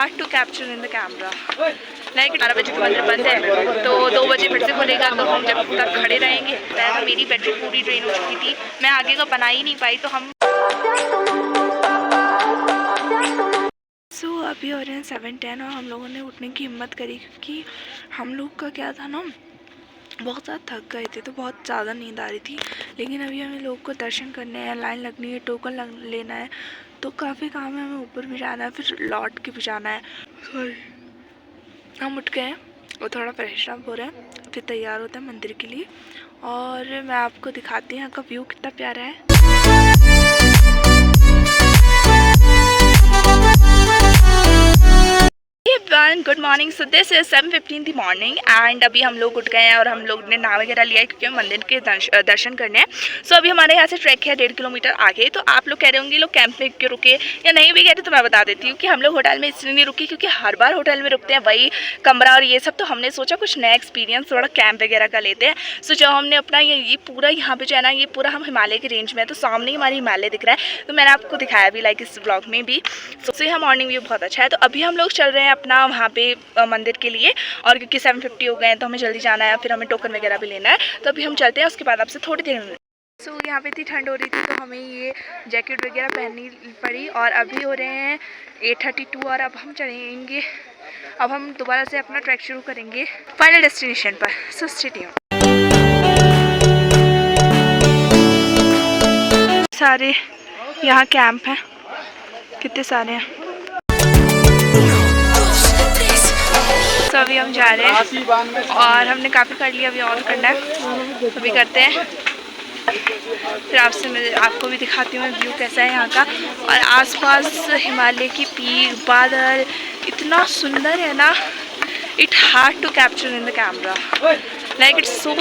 hard to capture in the camera. Like 12 बजे का मंदिर बंद है तो 2 बजे फिर से खुलेगा, तो हम जब तक खड़े रहेंगे। तो मेरी बैटरी पूरी ड्रेन हो चुकी थी, मैं आगे का बना ही नहीं पाई, तो हम अभी हो रहे हैं 7:10 और हम लोगों ने उठने की हिम्मत करी क्योंकि हम लोग का क्या था ना, बहुत ज़्यादा थक गए थे तो बहुत ज़्यादा नींद आ रही थी। लेकिन अभी हमें लोग को दर्शन करने हैं, लाइन लगनी है, टोकन लेना है, तो काफ़ी काम है। हमें ऊपर भी जाना है, फिर लौट के भी जाना है। हम उठ गए हैं और थोड़ा फ्रेश अप हो रहे हैं, फिर तैयार होते हैं मंदिर के लिए। और मैं आपको दिखाती हूँ यहाँ का व्यू कितना प्यारा है। Good morning. So this is 7:15 the morning and अभी हम लोग उठ गए हैं और हम लोग ने नाव वगैरह लिया है क्योंकि हम मंदिर के दर्शन करने हैं। सो अभी हमारे यहाँ से ट्रैक है 1.5 किलोमीटर आगे। तो आप लोग कह रहे होंगे लोग कैंप में क्यों रुके या नहीं भी कह रहे, तो मैं बता देती हूँ कि हम लोग होटल में इसलिए नहीं रुके क्योंकि हर बार होटल में रुकते हैं वही कमरा और ये सब, तो हमने सोचा कुछ नया एक्सपीरियंस थोड़ा कैंप वगैरह का लेते हैं। सो जब हमने अपना ये पूरा यहाँ पे जो है ना, ये पूरा हम हिमालय के रेंज में है, तो सामने ही हमारी हिमालय दिख रहा है, तो मैंने आपको दिखाया भी लाइक इस ब्लॉग में भी। सो यहाँ मॉर्निंग व्यू बहुत अच्छा है। तो अभी हम लोग चल रहे हैं अपना वहाँ पे मंदिर के लिए, और क्योंकि 7:50 हो गए हैं तो हमें जल्दी जाना है, फिर हमें टोकन वगैरह भी लेना है। तो अभी हम चलते हैं, उसके बाद आपसे थोड़ी देर में। सो यहाँ पे इतनी ठंड हो रही थी तो हमें ये जैकेट वगैरह पहननी पड़ी। और अभी हो रहे हैं 8:32 और अब हम चलेंगे, अब हम दोबारा से अपना ट्रैक शुरू करेंगे फाइनल डेस्टिनेशन पर। So stay tuned. सारे यहाँ कैंप हैं, कितने सारे हैं। तो अभी हम जा रहे हैं और हमने काफ़ी कर लिया, अभी और करना है, अभी करते हैं। फिर आपसे मैं आपको भी दिखाती हूँ व्यू कैसा है यहाँ का। और आसपास हिमालय की पीक, बादल इतना सुंदर है ना, it hard to capture in the camera. Like it's so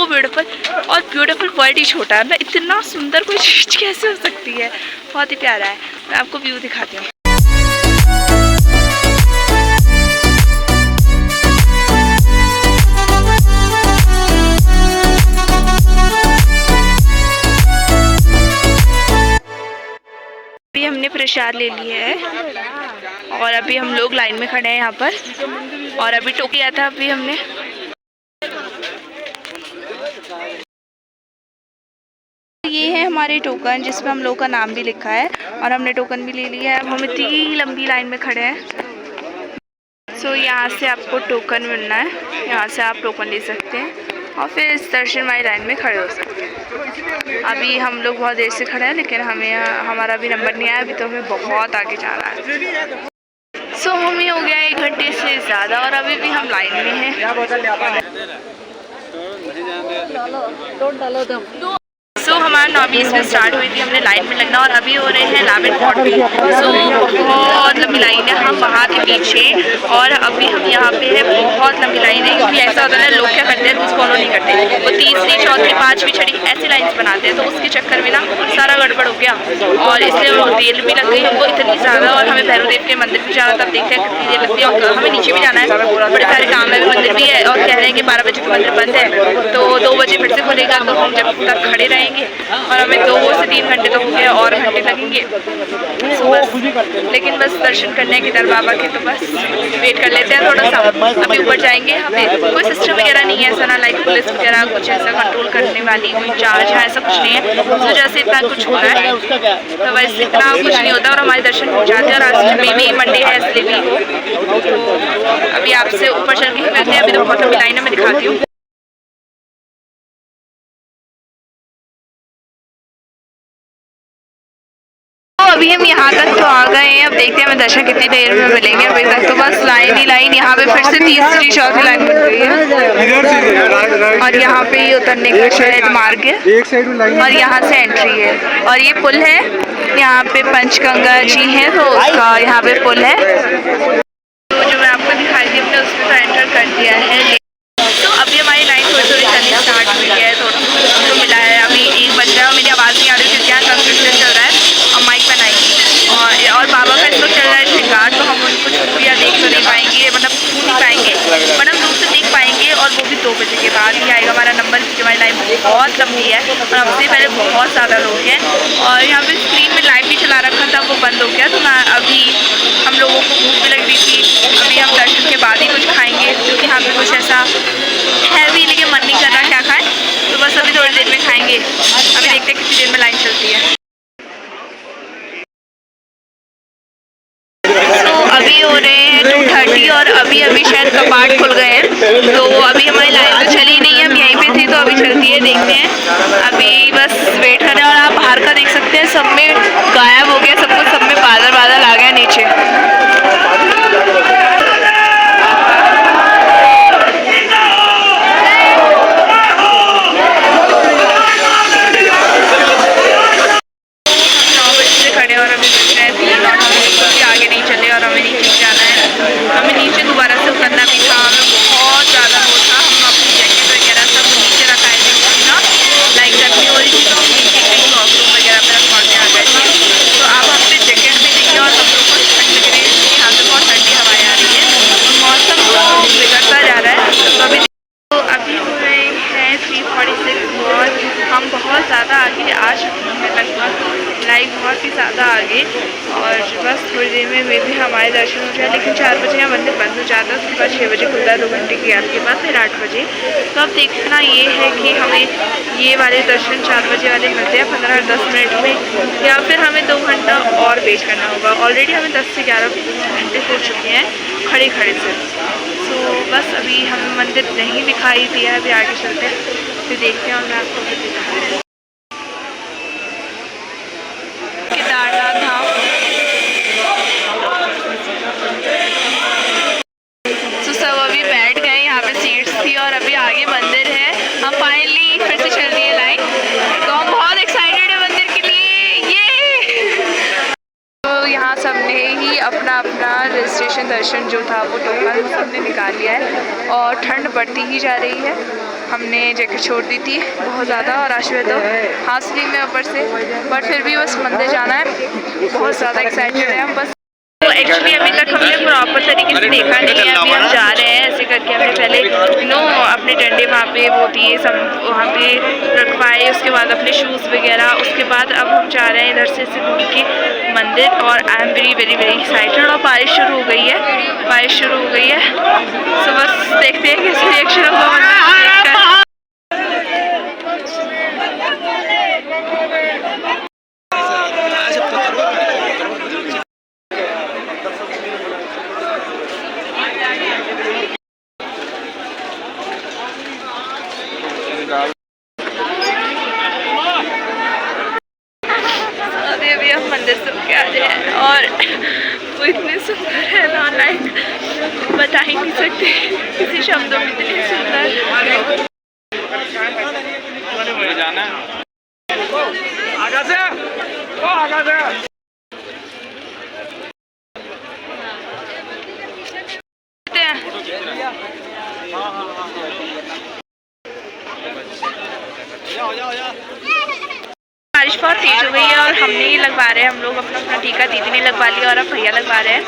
beautiful. और ब्यूटीफुल वर्ड ही छोटा है ना, इतना सुंदर कोई चीज़ कैसे हो सकती है, बहुत ही प्यारा है। मैं आपको व्यू दिखाती हूँ। हमने प्रसाद ले लिया है और अभी हम लोग लाइन में खड़े हैं यहाँ पर, और अभी टोक लिया था अभी हमने। ये है हमारे टोकन जिसमें हम लोग का नाम भी लिखा है और हमने टोकन भी ले लिया है। अब हम इतनी लंबी लाइन में खड़े हैं। सो यहाँ से आपको टोकन मिलना है, यहाँ से आप टोकन ले सकते हैं और फिर इस दर्शन वाली लाइन में खड़े हो सकते हैं। अभी हम लोग बहुत देर से खड़े हैं लेकिन हमारा अभी नंबर नहीं आया, अभी तो हमें बहुत आगे जाना है। सो हमें हो गया 1 घंटे से ज़्यादा और अभी भी हम लाइन में हैं। सो हमारा 9:20 में स्टार्ट हुई थी, हमने लाइन में लगना और अभी हो रहे हैं 11:40। सो बहुत लंबी लाइन है, हम वहाँ थे पीछे और अभी हम यहाँ पे है, बहुत लंबी लाइन है। क्योंकि ऐसा होता है लोग क्या करते हैं, रूल्स फॉलो नहीं करते, वो तीसरी चौथी 5वीं 6वीं ऐसी लाइन्स बनाते हैं, तो उसके चक्कर में ना सारा गड़बड़ हो गया और इसलिए देर भी लग गई हमको इतनी ज़्यादा। और हमें भैरव देव के मंदिर भी जाना, तब देखते हैं कितनी देर लगती है। और हमें नीचे भी जाना है, बड़े सारे काम है, मंदिर भी है और कह रहे हैं कि 12 बजे का मंदिर बंद है तो 2 बजे फिर से खुलेगा, तो हम जब तक खड़े रहेंगे और हमें 2 से 3 घंटे तो होंगे और घंटे लगेंगे। लेकिन बस दर्शन करने के दर बाबा के, तो बस वेट कर लेते हैं थोड़ा सा। अभी ऊपर जाएंगे, यहाँ पे कोई सिस्टम वगैरह नहीं है ऐसा ना, लाइक पुलिस वगैरह कुछ ऐसा कंट्रोल करने वाली कोई चार्ज है, ऐसा कुछ नहीं है। उस वजह से इतना कुछ हो रहा है, तो बस इतना कुछ नहीं होता और हमारे दर्शन हो जाते हैं। और आज में भी मंडे है इसलिए भी। तो अभी आपसे ऊपर चल के मिलते हैं, अभी तो बहुत लंबी लाइन है, मैं दिखाती हूँ। अभी हम यहाँ तक तो आ गए हैं, अब देखते हैं हमें दर्शन कितनी देर में मिलेंगे। अभी तक तो बस लाइन ही लाइन, यहाँ पे फिर से तीसरी चौथी लाइन बन गई है और यहाँ पे ये उतरने का शायद मार्ग है और यहाँ से एंट्री है। और ये पुल है, यहाँ पे पंचगंगा जी हैं तो उसका यहाँ पे पुल है, तो जो मैं आपको दिखाई थी हमने उसमें तो एंटर कर दिया है। तो अभी हमारी लाइन थोड़ी थोड़ी चलनी स्टार्ट हुई है, थोड़ा तो मिला है। अभी 1 बज रहा है और मेरी आवाज़ नहीं आ रही क्योंकि यहाँ कंस्ट्रक्शन चल रहा है और माइक बनाएंगे और बाबा का इसको चल रहा है श्रृंगार, तो हम उनको छू या देख तो नहीं पाएंगे, मतलब छू नहीं पाएंगे, मतलब दूर से देख पाएंगे और वो भी 2 बजे के बाद ही आएगा हमारा नंबर, क्योंकि हमारी लाइन बहुत लंबी है और हमसे पहले बहुत ज़्यादा लोग हैं। और यहाँ पे स्क्रीन में लाइव भी चला रखा था, वो बंद हो गया। तो मैं अभी हम लोगों को भूख भी लग रही थी, अभी हम दर्शन के बाद ही कुछ खाएँगे, क्योंकि यहाँ पे कुछ ऐसा है भी लेकिन मन नहीं कर रहा क्या खाएँ, तो बस अभी थोड़ी देर में खाएँगे। अभी देखते हैं कितनी देर में लाइन चलती है। अभी हो रहे हैं 2:30 और अभी शायद कपाट खुल गए हैं, तो अभी हमारी लाइन तो चली नहीं है, हम यहीं पे थी, तो अभी चलती है, देखते हैं। अभी बस वेट कर रहे हैं। और आप बाहर का देख सकते हैं, सब में गायब हो गया सब कुछ, सब में बादल बादल आ गया नीचे। हमें नीचे दोबारा से उतरना भी था, हमें बहुत ज़्यादा वो था, हम अपनी जैकेट वगैरह सब नीचे रखाए थे ना, लाइक गर्मी हो रही थी तो हम नीचे कहीं वॉशरूम वगैरह पर रखवा के आ गए थे। तो आप अपने जैकेट में देखिए और हम लोग को ठंड लग रही है, यहाँ से बहुत ठंडी हवाएँ आ रही है और मौसम तो बिगड़ता जा रहा है। तो अभी हो रहे हैं 3:46 और हम बहुत ज़्यादा आगे आ चुके हैं, लगभग लाइक बहुत ही ज़्यादा आगे। और बस थोड़ी देर में वे भी हमारे दर्शन हो जाए, लेकिन 4 बजे यहाँ मंदिर बंद हो जाता है, उसके बाद 6 बजे खुलता है 2 घंटे की याद के बाद, फिर 8 बजे। तो अब देखना ये है कि हमें ये वाले दर्शन 4 बजे वाले मिलते हैं 15-10 मिनट में, या फिर हमें 2 घंटा और वेट करना होगा। ऑलरेडी हमें 10 से 11 घंटे हो चुके हैं खड़े खड़े से। तो बस अभी हमें मंदिर नहीं दिखाई दिया है, अभी आगे चलते हैं फिर देखते हैं और मैं आपको भी दिखाऊँ। केदारनाथ धाम, तो सब अभी बैठ गए, यहाँ पे सीट्स थी और अभी आगे मंदिर है। हम फाइनली फिर से चल रही है लाइन, तो हम बहुत एक्साइटेड है मंदिर के लिए। ये तो यहाँ सबने ही अपना रजिस्ट्रेशन दर्शन जो था वो टोकन सबने निकाल लिया है और ठंड बढ़ती ही जा रही है। हमने जैकेट छोड़ दी थी बहुत ज़्यादा और आज तो हाथ स्लीव में ऊपर से, बट फिर भी बस मंदिर जाना है, बहुत ज़्यादा एक्साइटेड है हम। बस तो एक्चुअली अभी तक हमने प्रॉपर तरीके से देखा नहीं है, अभी हम जा रहे हैं ऐसे करके। हमने पहले अपने डंडे वहाँ पे वो दिए सब वहाँ पे रखवाए, उसके बाद अपने शूज़ वगैरह, उसके बाद अब हम जा रहे हैं इधर से घूम के मंदिर। और I am very very very excited. और बारिश शुरू हो गई है, तो बस देखते हैं कैसे रिएक्शन होगा मंदिर देखकर। अभी हम मंदिर से होके आ रहे हैं और वो इतने सुंदर है ना, लाइक बता ही नहीं सकते किसी शब्दों में, इतने सुंदर। बारिश बहुत तेज हो गई है और हम नहीं लगवा रहे हैं, हम लोग अपना टीका दीदी ने लगवा लिया और अब भैया लगवा रहे हैं।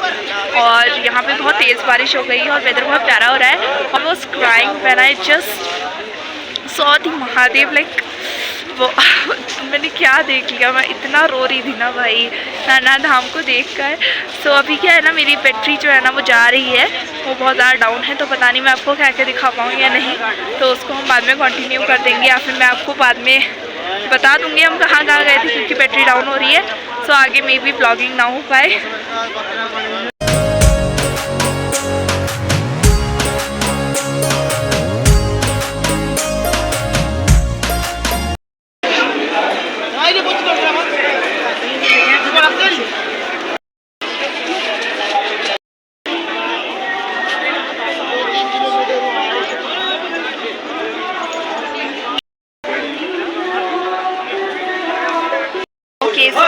और यहाँ पे बहुत तेज़ बारिश हो गई है और वेदर बहुत प्यारा हो रहा है। और वो crying when I just saw the Mahadev, like वो मैंने क्या देख लिया, मैं इतना रो रही थी ना भाई नाना धाम को देखकर। सो अभी क्या है ना, मेरी बैटरी जो है ना वो जा रही है, वो बहुत ज़्यादा डाउन है, तो पता नहीं मैं आपको क्या क्या दिखा पाऊँ या नहीं, तो उसको हम बाद में कंटिन्यू कर देंगे या फिर मैं आपको बाद में बता दूंगी हम कहाँ गए थे, क्योंकि बैटरी डाउन हो रही है। सो आगे मे बी ब्लॉगिंग ना हो पाए।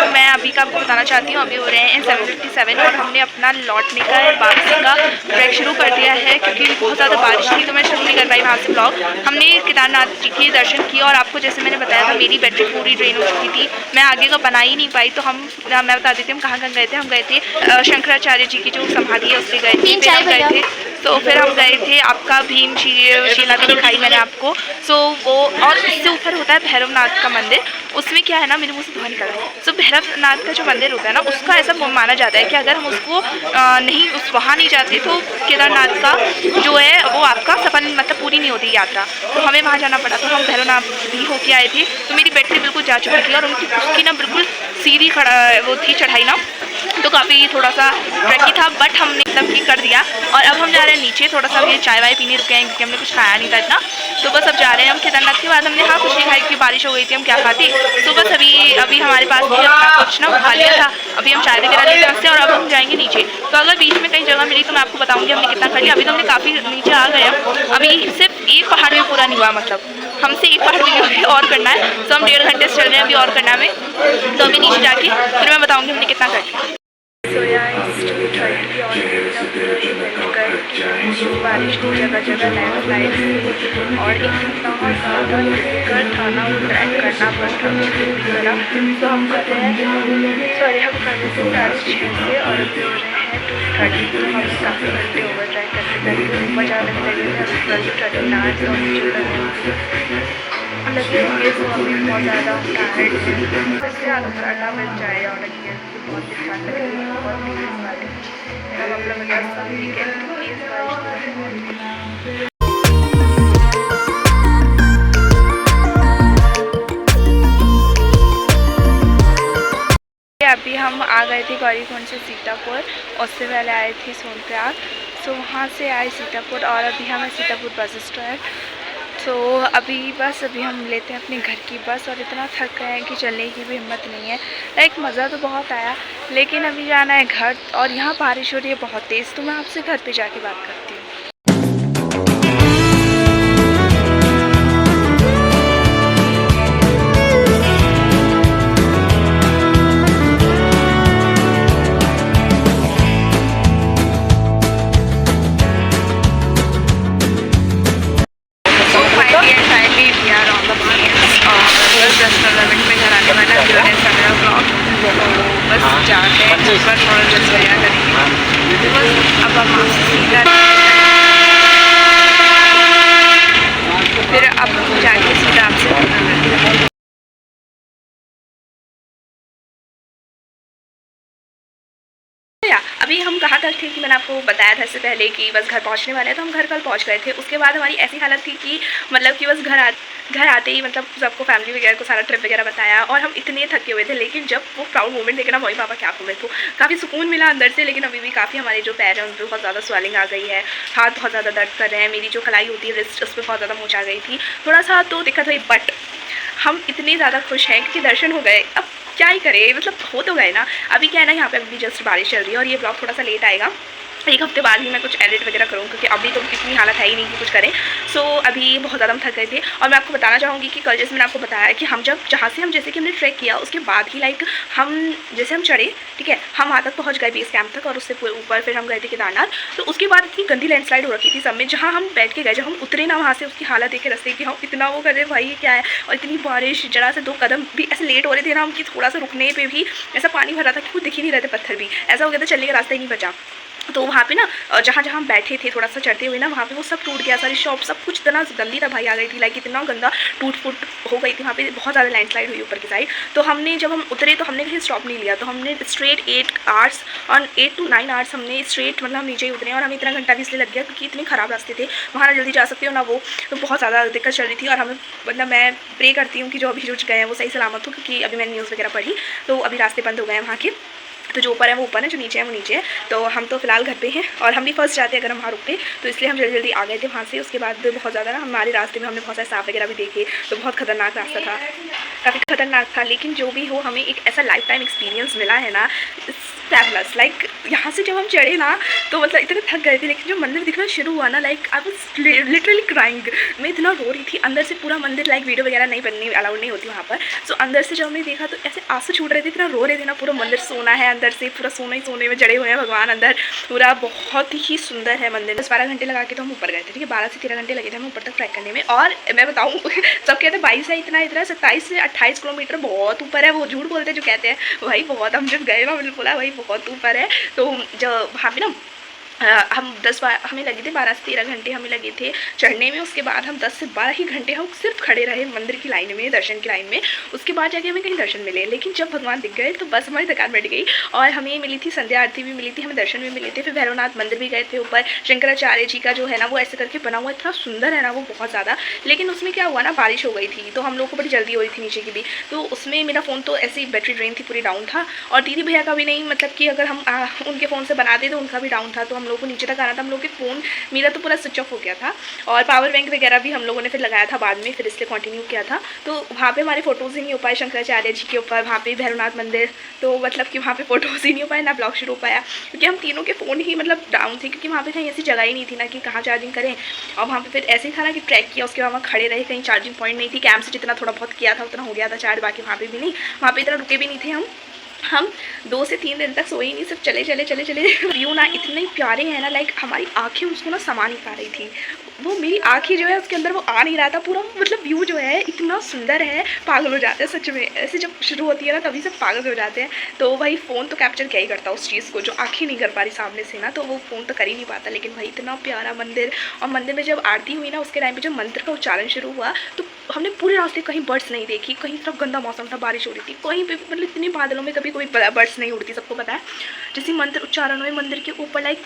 मैं अभी का आपको बताना चाहती हूँ, अभी हो रहे हैं 7:57 और हमने अपना लौटने का वापसी का ट्रैक शुरू कर दिया है, क्योंकि बहुत ज़्यादा बारिश थी तो मैं शुरू नहीं कर पाई वहाँ से ब्लॉग। हमने केदारनाथ जी के दर्शन किए और आपको जैसे मैंने बताया था मेरी बैटरी पूरी ड्रेन हो चुकी थी, मैं आगे का बना ही नहीं पाई। तो मैं बता देती हूँ हम कहाँ गए थे। हम गए थे शंकराचार्य जी की जो समाधि है उससे गए थे, फिर हम गए थे तो फिर हम गए थे आपका भीम शिला भी दिखाई मैंने आपको। सो वो, और उससे ऊपर होता है भैरवनाथ का मंदिर। उसमें क्या है ना, मेरे मुँह से धुआं निकल रहा है। सो भैरवनाथ का जो मंदिर होता है ना, उसका ऐसा माना जाता है कि अगर हम उसको नहीं वहाँ नहीं जाते तो केदारनाथ का जो है वो आपका सफल मतलब पूरी नहीं होती यात्रा। तो हमें वहाँ जाना पड़ा। तो हम भैरवनाथ भी होके आए थे। तो मेरी बैटरी बिल्कुल जा चुकी थी और उसकी ना बिल्कुल सीधी वो थी चढ़ाई ना, तो काफ़ी थोड़ा सा ट्रैकी था, बट हमने एकदम की कर दिया। और अब हम जा रहे हैं नीचे, थोड़ा सा ये चाय वाय पीने रुके हैं क्योंकि हमने कुछ खाया नहीं था इतना। तो बस अब जा रहे हैं हम केदारनाथ के बाद। हमने हाँ कुछ नहीं खाई क्योंकि बारिश हो गई थी, हम क्या खाते। तो बस अभी हमारे पास भी अपना कुछ ना खा लिया था। अभी हम चाय वगैरह लेते हैं और अब हम जाएंगे नीचे। तो अगर बीच में कहीं जगह मिली तो मैं आपको बताऊँगी हमने कितना कर लिया। अभी तो हमने काफ़ी नीचे आ गए हैं। अभी सिर्फ एक पहाड़ भी पूरा नहीं हुआ, मतलब हमसे एक पहाड़ भी और करना है। तो हम 1.5 घंटे से चल रहे हैं अभी और करना है हमें। तो अभी नीचे जाके फिर मैं बताऊँगी हमने कितना कर लिया। तो यार 2:30 और बारिश की जगह जगह लैंडस्लाइड और इतना ज़्यादा दिक्कत था ना, वो ट्रैक करना पड़ता था। तो हम कर रहे हैं, सॉरी हम कर रहे थे 6:30 से और अभी हो रहे हैं 2:30। तो हम काफ़ी घंटे ओवर ट्रैक करते करते ऊपर जाने में लगे थे। 12:30 और नीचे लगे होंगे। तो अभी बहुत ज़्यादा टायर्ड है। इससे आलू पराठा मिल जाए और बहुत दिक्कत लग रही है, बहुत तेज़ बारिश। मेरा मतलब वगैरह सब वीकेंड तेज़ बारिश। अभी हम आ गए थे गौरीकुंड से सीतापुर, उससे पहले आए थे सोनप्रयाग। सो वहाँ से आए सीतापुर और अभी हमें सीतापुर बस स्टैंड। तो अभी हम लेते हैं अपने घर की बस और इतना थक गए हैं कि चलने की भी हिम्मत नहीं है। लाइक मज़ा तो बहुत आया लेकिन अभी जाना है घर और यहाँ बारिश हो रही है बहुत तेज़। तो मैं आपसे घर पे जाके बात करती हूँ। बस जाते हैं बस और जस्ट वगैरह करेंगे। बस अब हम सीधा फिर अब जाके सीधा आपसे अभी हम कहाँ तक थे कि मैंने आपको बताया था इससे पहले कि बस घर पहुँचने वाले हैं। तो हम घर कल पहुँच गए थे। उसके बाद हमारी ऐसी हालत थी कि मतलब कि बस घर आते ही मतलब सबको फैमिली वगैरह को सारा ट्रिप वगैरह बताया और हम इतने थके हुए थे। लेकिन जब वो प्राउड मोमेंट देखे ना, मम्मी पापा क्या बोले, तो काफ़ी सुकून मिला अंदर से। लेकिन अभी भी काफ़ी हमारे जो पैर हैं उन पर बहुत ज़्यादा स्वेलिंग आ गई है, हाथ बहुत ज़्यादा दर्द कर रहे हैं। मेरी जो कलाई होती है रिस्ट, उस पर बहुत ज़्यादा मोच आ गई थी, थोड़ा सा तो दिक्कत हुई। बट हम इतने ज़्यादा खुश हैं क्योंकि दर्शन हो गए। अब क्या ही करें, मतलब हो तो गए ना। अभी क्या है ना, यहाँ पे अभी जस्ट बारिश चल रही है और ये ब्लॉग थोड़ा सा लेट आएगा। एक हफ्ते बाद ही मैं कुछ एडिट वगैरह करूँ क्योंकि अभी तो इतनी हालत है ही नहीं कि कुछ करें। सो अभी बहुत ज़्यादा हम थक गए थे। और मैं आपको बताना चाहूँगी कि कल जैसे मैंने आपको बताया कि हम जहाँ से जैसे कि हमने ट्रैक किया उसके बाद ही लाइक हम जैसे हम चढ़े, ठीक है, हम वहाँ तक पहुँच गए बेस कैंप तक और उससे ऊपर फिर हम गए थे केदारनाथ। तो उसके बाद इतनी गंदी लैंडस्लाइड हो रखी थी सब में। जहाँ हम बैठ के गए, जब हम उतरे ना वहाँ से, उसकी हालत देखे रस्ते की, हम इतना वो कर रहे भाई क्या है। और इतनी बारिश, जरा से 2 कदम भी ऐसे लेट हो रहे थे ना हम कि थोड़ा सा रुकने पर भी ऐसा पानी भर रहा था कि कुछ दिख ही नहीं रहे थे, पत्थर भी ऐसा हो गया था चलने का रास्ता ही नहीं बचा। तो वहाँ पे ना जहाँ हम बैठे थे थोड़ा सा चढ़ते हुए ना, वहाँ पे वो सब टूट गया, सारी शॉप सब कुछ इतना गंदी तबाही आ गई थी। लाइक इतना गंदा टूट फूट हो गई थी वहाँ पे, बहुत ज़्यादा लैंडस्लाइड हुई ऊपर की साइड। तो हमने जब हम उतरे तो हमने कहीं स्टॉप नहीं लिया। तो हमने स्ट्रेट 8 आवर्स और 8 to 9 आवर्स हमने स्ट्रेट मतलब हम नीचे ही उतरे। और हमें इतना घंटा भी इसलिए लग गया क्योंकि इतने ख़राब रास्ते थे, वहाँ ना जल्दी जा सकते हो ना वो। तो बहुत ज़्यादा दिक्कत चल रही थी। और हमें मतलब मैं प्रे करती हूँ कि जो अभी जो गए हैं वो सही सलामत हो, क्योंकि अभी मैंने न्यूज़ वगैरह पढ़ी तो अभी रास्ते बंद हो गए हैं वहाँ के। तो जो ऊपर है वो ऊपर है, जो नीचे है वो नीचे है। तो हम तो फिलहाल घर पे हैं और हम भी फर्स्ट जाते अगर हम वहाँ रुकते, तो इसलिए हम जल्दी जल्दी आ गए थे वहाँ से। उसके बाद बहुत ज़्यादा ना हमारे रास्ते में हमने बहुत सारे सांप वगैरह भी देखे। तो बहुत खतरनाक रास्ता था, काफ़ी खतरनाक था। लेकिन जो भी हो, हमें एक ऐसा लाइफ टाइम एक्सपीरियंस मिला है ना, फैबुलस। लाइक यहाँ से जब हम चढ़े ना तो मतलब इतने थक गए थे, लेकिन जो मंदिर दिखना शुरू हुआ ना, like I was literally crying. मैं इतना रो रही थी अंदर से। पूरा मंदिर लाइक वीडियो वगैरह नहीं बननी अलाउड नहीं होती वहाँ पर। सो अंदर से जब हमने देखा तो ऐसे आंसू छूट रहे थे, इतना रो रहे थे ना। पूरा मंदिर सोना है अंदर से, पूरा सोना ही सोने में जड़े हुए हैं भगवान अंदर। पूरा बहुत ही सुंदर है मंदिर। 10-12 घंटे लगा के तो हम ऊपर गए थे, ठीक है, 12 से 13 घंटे लगे थे हमें ऊपर तक ट्रैक करने में। और मैं बताऊँ सब कहते हैं 22 है, इतना 27 से 28 किलोमीटर बहुत ऊपर है। वो झूठ बोलते हैं जो कहते हैं भाई बहुत। हम जब गए ना, मैंने बोला भाई बहुत ऊपर है। तो जब वहाँ पे ना हम हमें लगे थे 12 से 13 घंटे हमें लगे थे चढ़ने में। उसके बाद हम 10 से 12 ही घंटे हम सिर्फ खड़े रहे मंदिर की लाइन में, दर्शन की लाइन में। उसके बाद जाके हमें कहीं दर्शन मिले, लेकिन जब भगवान दिख गए तो बस हमारी थकान बढ़ गई। और हमें मिली थी संध्या आरती भी मिली थी, हमें दर्शन भी मिले थे। फिर भैरवनाथ मंदिर भी गए थे ऊपर। शंकराचार्य जी का जो है ना वो ऐसे करके बना हुआ, इतना सुंदर है ना वो, बहुत ज़्यादा। लेकिन उसमें क्या हुआ ना, बारिश हो गई थी तो हम लोग को बड़ी जल्दी हो रही थी नीचे की भी। तो उसमें मेरा फ़ोन तो ऐसी बैटरी ड्रेन थी, पूरी डाउन था। और दीदी भैया का भी नहीं, मतलब कि अगर हम उनके फ़ोन से बनाते तो उनका भी डाउन था। तो हम लोग को नीचे तक आना था, हम लोग के फ़ोन मेरा तो पूरा स्विच ऑफ हो गया था। और पावर बैंक वगैरह भी हम लोगों ने फिर लगाया था बाद में, फिर इसलिए कंटिन्यू किया था। तो वहाँ पे हमारे फ़ोटोज़ ही नहीं हो पाए शंकराचार्य जी के ऊपर, वहाँ पे भैरवनाथ मंदिर। तो मतलब कि वहाँ पे फ़ोटोज़ ही नहीं हो पाए, ना ब्लॉग शुरू हो पाया, क्योंकि हम तीनों के फ़ोन ही मतलब डाउन थे। क्योंकि वहाँ पे कहीं ऐसी जगह ही नहीं थी ना कि कहाँ चार्जिंग करें। और वहाँ पे फिर ऐसे ही था ना कि ट्रैक किया, उसके बाद वहाँ खड़े रहे, कहीं चार्जिंग पॉइंट नहीं थी। कैंप से जितना थोड़ा बहुत किया था उतना हो गया था चार्ज, बाकी वहाँ पे भी नहीं, वहाँ पे इतना रुके भी नहीं थे हम 2 से 3 दिन तक सोए ही नहीं, सिर्फ चले चले चले चले। व्यू ना इतने प्यारे हैं ना, लाइक हमारी आंखें उसको ना समा नहीं पा रही थी। वो मेरी आंखें जो है उसके अंदर वो आ नहीं रहा था पूरा, मतलब व्यू जो है इतना सुंदर है, पागल हो जाते हैं सच में। ऐसे जब शुरू होती है ना तभी सब पागल हो जाते हैं। तो भाई फ़ोन तो कैप्चर क्या ही करता उस चीज़ को, जो आँखें नहीं कर पा रही सामने से ना, तो वो फ़ोन तो कर ही नहीं पाता। लेकिन भाई इतना प्यारा मंदिर, और मंदिर में जब आरती हुई ना उसके टाइम पर जब मंत्र का उच्चारण शुरू हुआ तो हमने पूरे रास्ते कहीं बर्ड्स नहीं देखी, कहीं तरफ गंदा मौसम था, बारिश हो रही थी, कहीं पे मतलब इतने बादलों में कभी कोई बर्ड्स नहीं उड़ती, सबको पता है। जैसे मंत्र उच्चारण हुए मंदिर के ऊपर, लाइक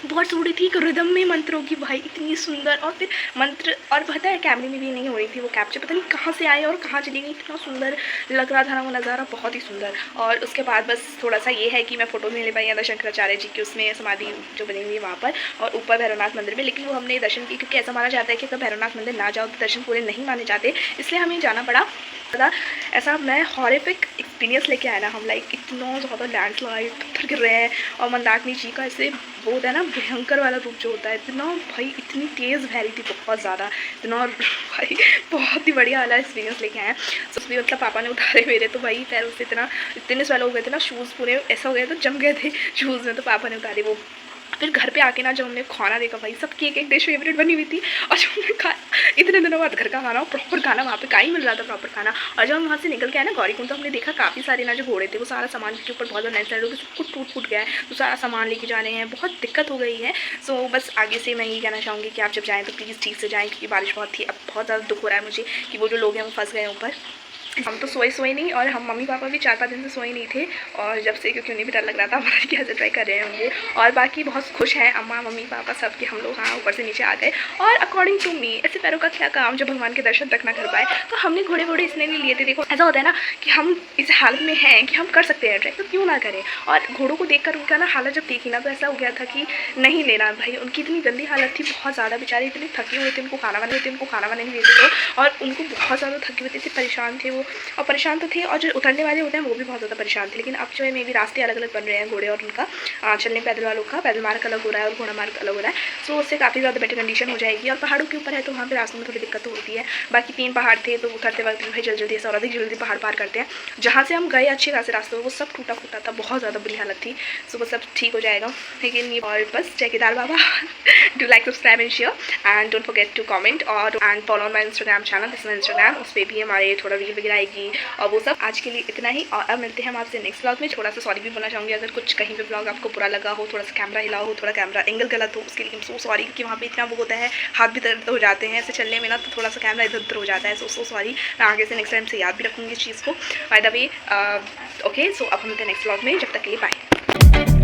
बर्ड्स उड़ी थी, एक रिदम में मंत्रों की, भाई इतनी सुंदर। और फिर मंत्र, और पता है कैमरे में भी नहीं हो रही थी वो कैप्चर, पता नहीं कहाँ से आए और कहाँ चली गई, इतना सुंदर लग रहा था ना वो नज़ारा, बहुत ही सुंदर। और उसके बाद बस थोड़ा सा ये है कि मैं फ़ोटो नहीं ले पाई अंदर शंकराचार्य जी की उसमें समाधि जो बनी हुई है वहाँ पर, और ऊपर भैरवनाथ मंदिर में। लेकिन वो हमने दर्शन की, क्योंकि ऐसा माना जाता है कि अगर भैरवनाथ मंदिर ना जाओ तो दर्शन पूरे नहीं माने जाते, इसलिए हमें जाना पड़ा। ऐसा मैं हॉरिफिक एक्सपीरियंस लेके आया ना हम, लाइक इतना ज़्यादा लैंडस्लाइड, पत्थर गिर रहे हैं। और मंदाकिनी जी का ऐसे वो होता है ना भयंकर वाला रूप जो होता है, इतना भाई इतनी तेज़ बह रही थी बहुत ज़्यादा, इतना भाई बहुत ही बढ़िया वाला एक्सपीरियंस लेके आए हैं। तो उसमें मतलब पापा ने उतारे मेरे, तो भाई पैर उससे इतने स्वेल हो गए थे ना, शूज़ पूरे ऐसा हो गया था, जम गए थे शूज़ में, तो पापा ने उतारे वो। फिर घर पे आके ना जब हमने खाना देखा, भाई सबकी एक एक डिश फेवरेट बनी हुई थी, और जब हमने खाया इतने दिनों बाद घर का खाना, प्रॉपर खाना, वहाँ पे का ही मिल रहा था प्रॉपर खाना। और जब हम वहाँ से निकल के आए ना गौरीकुंड, तो हमने देखा काफ़ी सारे ना जो घोड़े थे वो सारा सामान के ऊपर बहुत ज़्यादा लैंडस्लाइड हो गया, सब कुछ टूट गया है, तो सारा सामान लेके जा रहे हैं, बहुत दिक्कत हो गई है। सो बस आगे से मैं ये कहना चाहूँगी कि आप जब जाएँ तो प्लीज़ ठीक से जाएँ, क्योंकि बारिश बहुत थी। अब बहुत ज़्यादा दुख हो रहा है मुझे कि वो जो लोग हैं वो फंस गए ऊपर। हम तो सोए नहीं, और हम मम्मी पापा भी 4-5 दिन से सोए नहीं थे, और जब से, क्योंकि उन्हें भी डर लग रहा था हमारा कि ऐसे ट्राई कर रहे होंगे। और बाकी बहुत खुश हैं अम्मा मम्मी पापा सब कि हम लोग हाँ ऊपर से नीचे आ गए। और अकॉर्डिंग टू मी ऐसे पैरों का क्या काम जब भगवान के दर्शन तक ना कर पाए। तो हमने घोड़े वोड़े इसलिए नहीं लिए थे, देखो ऐसा होता है ना कि हम इस हालत में हैं कि हम कर सकते हैं ट्राई, तो क्यों ना करें। और घोड़ों को देख कर उनका ना हालत जब देखी ना, तो ऐसा हो गया था कि नहीं लेना भाई, उनकी इतनी गंदी हालत थी, बहुत ज़्यादा बेचारे इतने थके हुए थे, उनको खाना बनाने नहीं देते लोग, और उनको बहुत ज़्यादा थके हुए थे, परेशान थे वो। और परेशान तो थे, और जो उतरने वाले होते हैं वो भी बहुत ज़्यादा परेशान थे। लेकिन अब जो है मे भी रास्ते अलग अलग बन रहे हैं घोड़े और उनका चलने पैदल वालों का, पैदल मार्ग अलग हो रहा है और घोड़ा मार्ग अलग हो रहा है। सो उससे काफ़ी ज़्यादा बेटर कंडीशन हो जाएगी। और पहाड़ों के ऊपर है तो वहाँ पे रास्ते में थोड़ी दिक्कत होती है। बाकी 3 पहाड़ थे, तो उतरते वक्त भाई जल्दी ऐसा हो रहा था जल्दी पहाड़ पार करते हैं। जहाँ से हम गए अच्छे खासे रास्ते में वो सब टूटा फूटा था, बहुत ज़्यादा बुरी हालत थी। सो बस सब ठीक हो जाएगा। लेकिन ये और बस जय Kedar Baba. Do like subscribe and share, and don't forget to comment और and follow on my Instagram channel, this my Instagram, उस पर भी हमारे थोड़ा वीडियो वगैरह आएगी। और वो सब आज के लिए इतना ही, और अब मिलते हैं हम आपसे नेक्स्ट व्लॉग में। थोड़ा सा सॉरी भी बोलना चाहूँगी अगर कुछ कहीं पे व्लॉग आपको बुरा लगा हो, थोड़ा सा कैमरा हिला हो, थोड़ा कैमरा एंगल गलत हो, उसके लिए सो सॉरी, क्योंकि वहाँ पे इतना वो होता है, हाथ भी दर्द हो जाते हैं ऐसे चलने में ना, तो थोड़ा सा कैमरा इधर उधर हो जाता है। सो सॉरी, मैं आगे से नेक्स्ट टाइम से याद भी रखूँगी इस चीज़ को। बाय द वे ओके, सो अब हम मिलते हैं नेक्स्ट व्लॉग में, जब तक के लिए बाय।